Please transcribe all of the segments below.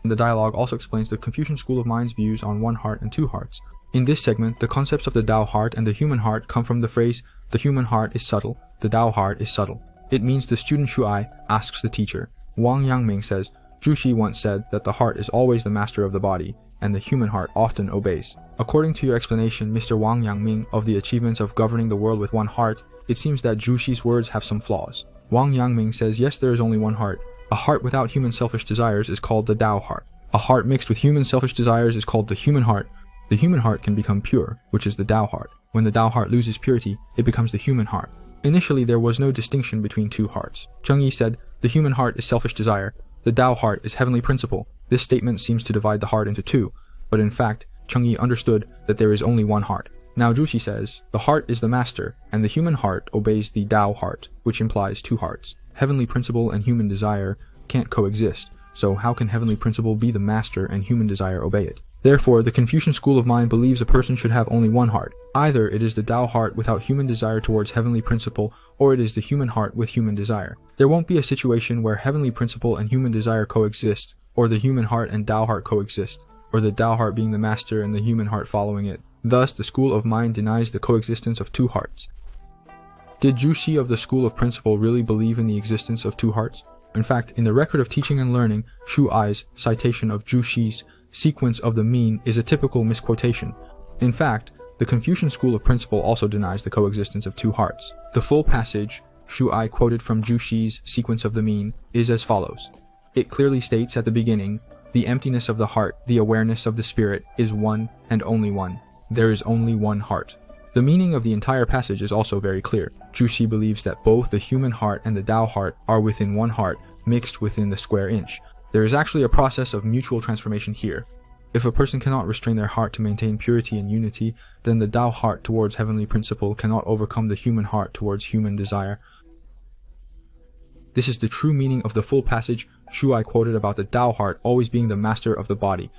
The dialogue also explains the Confucian school of mind's views on one heart and two hearts. In this segment, the concepts of the Tao heart and the human heart come from the phrase, the human heart is subtle, the Tao heart is subtle. It means the student Shuai asks the teacher. Wang Yangming says, Zhu once said that the heart is always the master of the body, and the human heart often obeys. According to your explanation, Mr. Wang Yangming, of the achievements of governing the world with one heart, it seems that Zhu words have some flaws. Wang Yangming says, yes, there is only one heart. A heart without human selfish desires is called the Tao heart. A heart mixed with human selfish desires is called the human heart. The human heart can become pure, which is the Tao heart. When the Tao heart loses purity, it becomes the human heart. Initially, there was no distinction between two hearts. Zheng Yi said, the human heart is selfish desire. The Tao heart is heavenly principle. This statement seems to divide the heart into two, but in fact, Zheng Yi understood that there is only one heart. Now Zhu says, the heart is the master, and the human heart obeys the Tao heart, which implies two hearts. Heavenly principle and human desire can't coexist, so how can heavenly principle be the master and human desire obey it? Therefore, the Confucian school of mind believes a person should have only one heart. Either it is the Tao heart without human desire towards heavenly principle, or it is the human heart with human desire. There won't be a situation where heavenly principle and human desire coexist, or the human heart and Tao heart coexist, or the Tao heart being the master and the human heart following it. Thus, the school of mind denies the coexistence of two hearts. Did Zhu of the school of principle really believe in the existence of two hearts? In fact, in the record of teaching and learning, Shu Ai's citation of Zhu sequence of the mean is a typical misquotation. In fact, the Confucian school of principle also denies the coexistence of two hearts. The full passage, Shu Ai quoted from Zhu sequence of the mean, is as follows. It clearly states at the beginning, the emptiness of the heart, the awareness of the spirit, is one and only one. There is only one heart. The meaning of the entire passage is also very clear. Zhu believes that both the human heart and the Tao heart are within one heart, mixed within the square inch. There is actually a process of mutual transformation here. If a person cannot restrain their heart to maintain purity and unity, then the Tao heart towards heavenly principle cannot overcome the human heart towards human desire. This is the true meaning of the full passage Shu Ai quoted about the Tao heart always being the master of the body.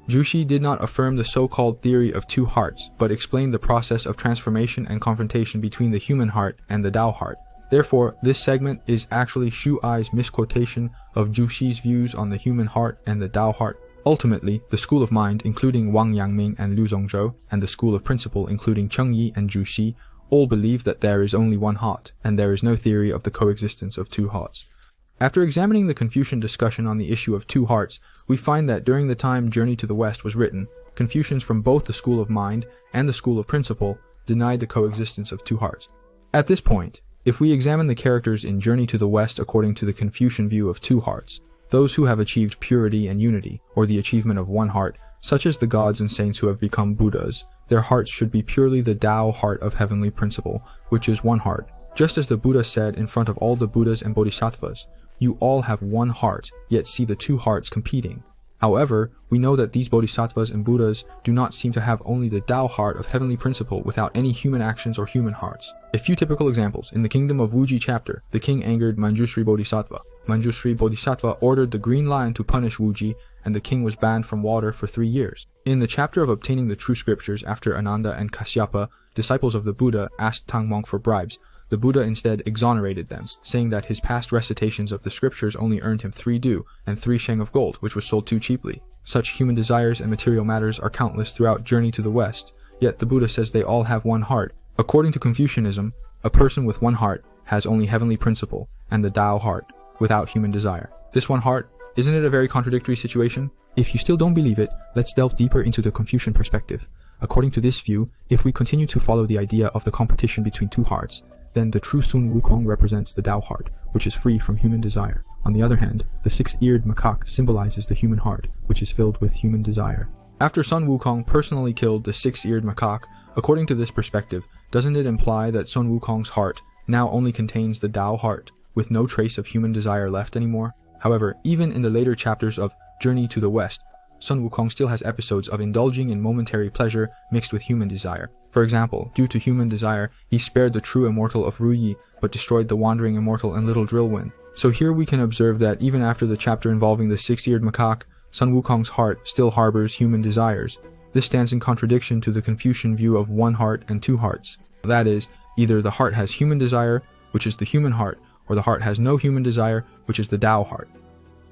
Zhu did not affirm the so-called theory of two hearts, but explained the process of transformation and confrontation between the human heart and the Tao heart. Therefore, this segment is actually Shu Ai's misquotation of Zhu views on the human heart and the Tao heart. Ultimately, the school of mind, including Wang Yangming and Lu Zongzhou, and the school of principle, including Cheng Yi and Zhu all believe that there is only one heart, and there is no theory of the coexistence of two hearts. After examining the Confucian discussion on the issue of two hearts, we find that during the time Journey to the West was written, Confucians from both the school of mind and the school of principle denied the coexistence of two hearts. At this point, if we examine the characters in Journey to the West according to the Confucian view of two hearts, those who have achieved purity and unity, or the achievement of one heart, such as the gods and saints who have become Buddhas, their hearts should be purely the Tao heart of heavenly principle, which is one heart. Just as the Buddha said in front of all the Buddhas and Bodhisattvas, you all have one heart, yet see the two hearts competing. However, we know that these Bodhisattvas and Buddhas do not seem to have only the Tao heart of heavenly principle without any human actions or human hearts. A few typical examples. In the Kingdom of Wuji chapter, the king angered Manjushri Bodhisattva. Manjushri Bodhisattva ordered the green lion to punish Wuji, and the king was banned from water for 3 years. In the chapter of obtaining the true scriptures after Ananda and Kasyapa, disciples of the Buddha asked Tang Monk for bribes. The Buddha instead exonerated them, saying that his past recitations of the scriptures only earned him 3 du and 3 sheng of gold, which was sold too cheaply. Such human desires and material matters are countless throughout Journey to the West, yet the Buddha says they all have one heart. According to Confucianism, a person with one heart has only heavenly principle and the Tao heart, without human desire. This one heart, isn't it a very contradictory situation? If you still don't believe it, let's delve deeper into the Confucian perspective. According to this view, if we continue to follow the idea of the competition between two hearts, then the true Sun Wukong represents the Tao heart, which is free from human desire. On the other hand, the 6-eared macaque symbolizes the human heart, which is filled with human desire. After Sun Wukong personally killed the 6-eared macaque, according to this perspective, doesn't it imply that Sun Wukong's heart now only contains the Tao heart, with no trace of human desire left anymore? However, even in the later chapters of Journey to the West, Sun Wukong still has episodes of indulging in momentary pleasure mixed with human desire. For example, due to human desire, he spared the true immortal of Ruyi, but destroyed the wandering immortal and little Drillwind. So here we can observe that even after the chapter involving the 6-eared macaque, Sun Wukong's heart still harbors human desires. This stands in contradiction to the Confucian view of one heart and two hearts. That is, either the heart has human desire, which is the human heart, or the heart has no human desire, which is the Tao heart.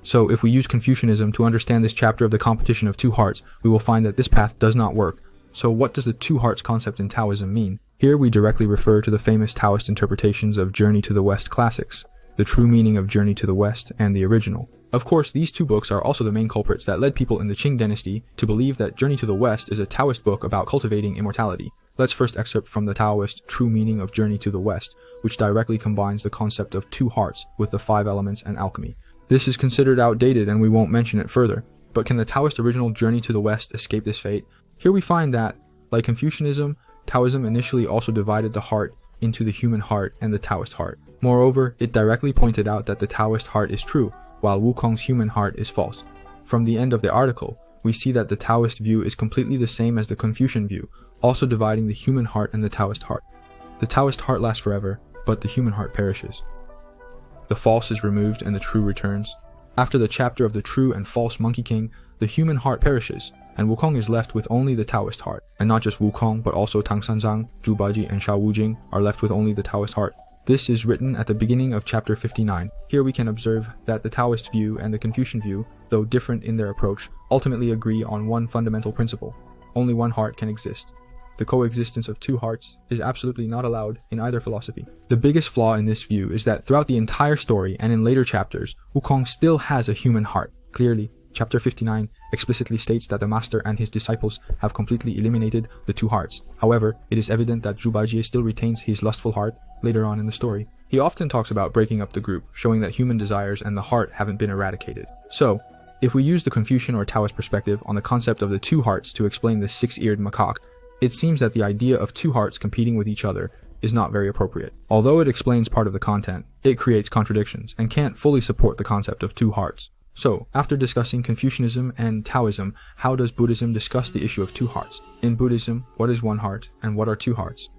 So if we use Confucianism to understand this chapter of the competition of two hearts, we will find that this path does not work. So what does the two hearts concept in Taoism mean? Here we directly refer to the famous Taoist interpretations of Journey to the West classics, the true meaning of Journey to the West, and the original. Of course, these two books are also the main culprits that led people in the Qing dynasty to believe that Journey to the West is a Taoist book about cultivating immortality. Let's first excerpt from the Taoist True Meaning of Journey to the West, which directly combines the concept of two hearts with the 5 elements and alchemy. This is considered outdated and we won't mention it further, but can the Taoist original Journey to the West escape this fate? Here we find that, like Confucianism, Taoism initially also divided the heart into the human heart and the Taoist heart. Moreover, it directly pointed out that the Taoist heart is true, while Wukong's human heart is false. From the end of the article, we see that the Taoist view is completely the same as the Confucian view, also dividing the human heart and the Taoist heart. The Taoist heart lasts forever, but the human heart perishes. The false is removed and the true returns. After the chapter of the true and false Monkey King, the human heart perishes, and Wukong is left with only the Taoist heart. And not just Wukong, but also Tang Sanzang, Zhu Baji, and Sha Wujing are left with only the Taoist heart. This is written at the beginning of chapter 59. Here we can observe that the Taoist view and the Confucian view, though different in their approach, ultimately agree on one fundamental principle. Only one heart can exist. The coexistence of two hearts is absolutely not allowed in either philosophy. The biggest flaw in this view is that throughout the entire story and in later chapters, Wukong still has a human heart. Clearly, chapter 59 explicitly states that the master and his disciples have completely eliminated the two hearts. However, it is evident that Zhu Bajie still retains his lustful heart later on in the story. He often talks about breaking up the group, showing that human desires and the heart haven't been eradicated. So, if we use the Confucian or Taoist perspective on the concept of the two hearts to explain the six-eared macaque, it seems that the idea of two hearts competing with each other is not very appropriate. Although it explains part of the content, it creates contradictions and can't fully support the concept of two hearts. So, after discussing Confucianism and Taoism, how does Buddhism discuss the issue of two hearts? In Buddhism, what is one heart and what are two hearts?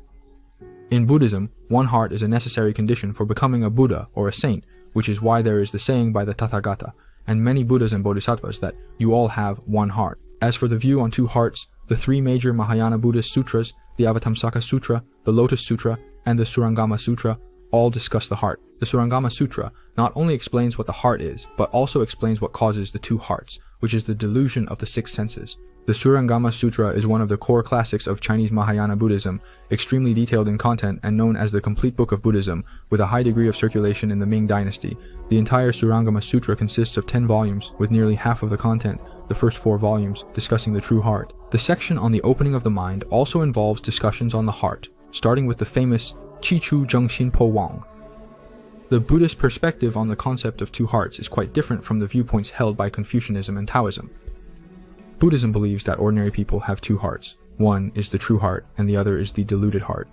In Buddhism, one heart is a necessary condition for becoming a Buddha or a saint, which is why there is the saying by the Tathagata and many Buddhas and Bodhisattvas that you all have one heart. As for the view on two hearts, the three major Mahayana Buddhist sutras, the Avatamsaka Sutra, the Lotus Sutra, and the Surangama Sutra, all discuss the heart. The Surangama Sutra not only explains what the heart is, but also explains what causes the two hearts, which is the delusion of the six senses. The Surangama Sutra is one of the core classics of Chinese Mahayana Buddhism, extremely detailed in content and known as the complete book of Buddhism, with a high degree of circulation in the Ming Dynasty. The entire Surangama Sutra consists of 10 volumes, with nearly half of the content, the first 4 volumes, discussing the true heart. The section on the opening of the mind also involves discussions on the heart, starting with the famous Qi Chu Zheng Xin Po Wang. The Buddhist perspective on the concept of two hearts is quite different from the viewpoints held by Confucianism and Taoism. Buddhism believes that ordinary people have two hearts. One is the true heart, and the other is the deluded heart.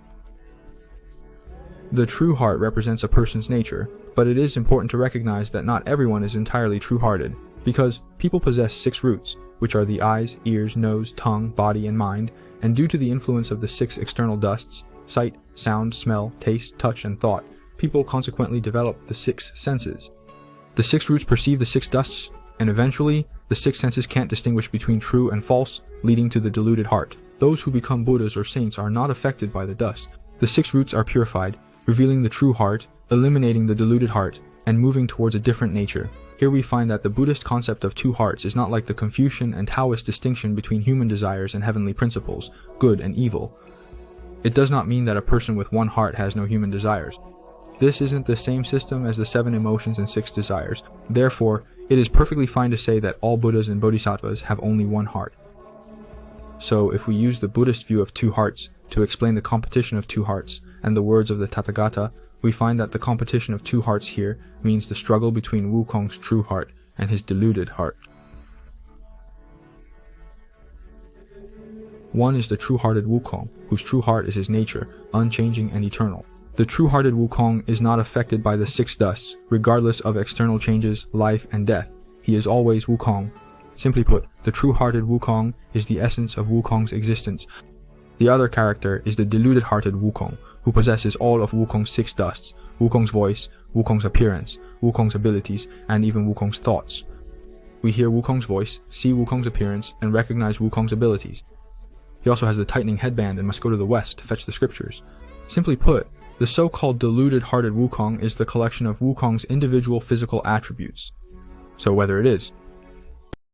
The true heart represents a person's nature, but it is important to recognize that not everyone is entirely true-hearted, because people possess 6 roots, which are the eyes, ears, nose, tongue, body, and mind, and due to the influence of the 6 external dusts, sight, sound, smell, taste, touch, and thought, people consequently develop the 6 senses. The 6 roots perceive the 6 dusts, and eventually, the 6 senses can't distinguish between true and false, leading to the deluded heart. Those who become Buddhas or saints are not affected by the dust. The 6 roots are purified, revealing the true heart, eliminating the deluded heart, and moving towards a different nature. Here we find that the Buddhist concept of two hearts is not like the Confucian and Taoist distinction between human desires and heavenly principles, good and evil. It does not mean that a person with one heart has no human desires. This isn't the same system as the 7 emotions and 6 desires. Therefore, it is perfectly fine to say that all Buddhas and Bodhisattvas have only one heart. So, if we use the Buddhist view of two hearts to explain the competition of two hearts and the words of the Tathagata, we find that the competition of two hearts here means the struggle between Wukong's true heart and his deluded heart. One is the true-hearted Wukong, whose true heart is his nature, unchanging and eternal. The true-hearted Wukong is not affected by the 6 dusts, regardless of external changes, life, and death. He is always Wukong. Simply put, the true-hearted Wukong is the essence of Wukong's existence. The other character is the deluded-hearted Wukong, who possesses all of Wukong's 6 dusts, Wukong's voice, Wukong's appearance, Wukong's abilities, and even Wukong's thoughts. We hear Wukong's voice, see Wukong's appearance, and recognize Wukong's abilities. He also has the tightening headband and must go to the west to fetch the scriptures. Simply put, the so-called deluded-hearted Wukong is the collection of Wukong's individual physical attributes. so whether it is.